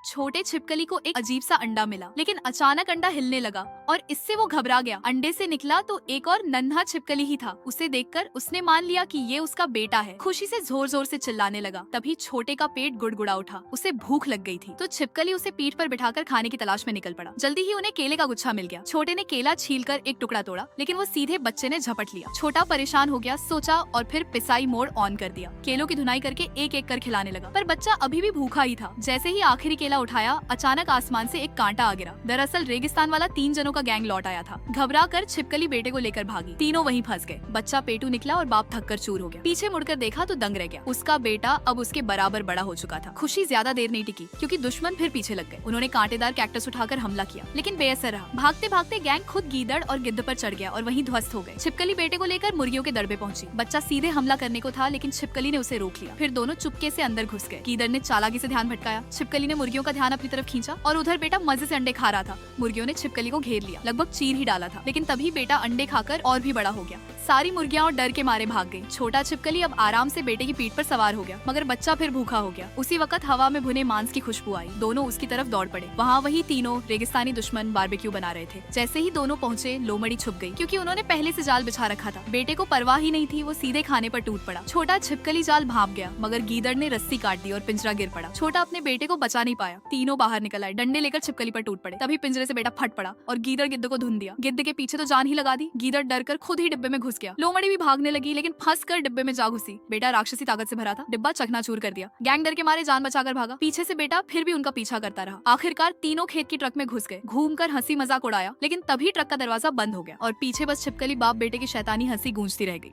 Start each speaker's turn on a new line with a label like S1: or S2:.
S1: छोटे छिपकली को एक अजीब सा अंडा मिला, लेकिन अचानक अंडा हिलने लगा और इससे वो घबरा गया। अंडे से निकला तो एक और नन्हा छिपकली ही था। उसे देखकर उसने मान लिया कि ये उसका बेटा है। खुशी से जोर जोर से चिल्लाने लगा। तभी छोटे का पेट गुड़गुड़ा उठा। उसे भूख लग गई थी तो छिपकली उसे पीठ पर बिठाकर खाने की तलाश में निकल पड़ा। जल्दी ही उन्हें केले का गुच्छा मिल गया। छोटे ने केला छीलकर एक टुकड़ा तोड़ा, लेकिन वो सीधे बच्चे ने झपट लिया। छोटा परेशान हो गया, सोचा और फिर पिसाई मोड ऑन कर दिया। केलों की धुनाई करके एक एक कर खिलाने लगा, पर बच्चा अभी भी भूखा ही था। जैसे ही आखिरी केला उठाया, अचानक आसमान से एक कांटा आ गिरा। दरअसल रेगिस्तान वाला 3 जनों का गैंग लौट आया था। घबरा कर छिपकली बेटे को लेकर भागी। तीनों वहीं फंस गए। बच्चा पेटू निकला और बाप थक कर चूर हो गया। पीछे मुड़कर देखा तो दंग रह गया। उसका बेटा अब उसके बराबर बड़ा हो चुका था। खुशी ज्यादा देर नहीं टिकी, क्योंकि दुश्मन फिर पीछे लग गए। उन्होंने कांटेदार कैक्टस उठाकर हमला किया, लेकिन बेअसर रहा। भागते भागते गैंग खुद गीदड़ और गिद्ध पर चढ़ गया और वहीं ध्वस्त हो गए। छिपकली बेटे को लेकर मुर्गियों के दड़बे पहुंची। बच्चा सीधे हमला करने को था, लेकिन छिपकली ने उसे रोक लिया। फिर दोनों चुपके से अंदर घुस गए। गीदड़ ने चालाकी से ध्यान भटकाया। छिपकली ने मुर्गियों का ध्यान अपनी तरफ खींचा और उधर बेटा मजे से अंडे खा रहा था। मुर्गियों ने छिपकली को घेर लिया, लगभग चीर ही डाला था, लेकिन तभी बेटा अंडे खाकर और भी बड़ा हो गया। सारी मुर्गियां और डर के मारे भाग गई। छोटा छिपकली अब आराम से बेटे की पीठ पर सवार हो गया, मगर बच्चा फिर भूखा हो गया। उसी वक्त हवा में भुने मांस की खुशबू आई। दोनों उसकी तरफ दौड़ पड़े। वहाँ वही तीनों रेगिस्तानी दुश्मन बारबेक्यू बना रहे थे। जैसे ही दोनों पहुँचे, लोमड़ी छुप गई, क्योंकि उन्होंने पहले से जाल बिछा रखा था। बेटे को परवाह ही नहीं थी, वो सीधे खाने पर टूट पड़ा। छोटा छिपकली जाल भाप गया, मगर गीदड़ ने रस्सी काट दी और पिंजरा गिर पड़ा। छोटा अपने बेटे को बचा नहीं पाया। तीनों बाहर निकल आए, डंडे लेकर छिपकली पर टूट पड़े। तभी पिंजरे से बेटा फट पड़ा और गीदड़ गिद्ध को धुन दिया। गिद्ध के पीछे तो जान ही लगा दी। गीदड़ डर कर खुद ही डिब्बे में घुस गया। लोमड़ी भी भागने लगी, लेकिन फंस कर डिब्बे में जा घुसी। बेटा राक्षसी ताकत से भरा था, डिब्बा चकनाचूर कर दिया। गैंग डर के मारे जान बचाकर भागा। पीछे से बेटा फिर भी उनका पीछा करता रहा। आखिरकार तीनों खेत की ट्रक में घुस गए। घूमकर हंसी मजाक उड़ाया, लेकिन तभी ट्रक का दरवाजा बंद हो गया और पीछे बस छिपकली बाप बेटे की शैतानी हंसी गूंजती रह गई।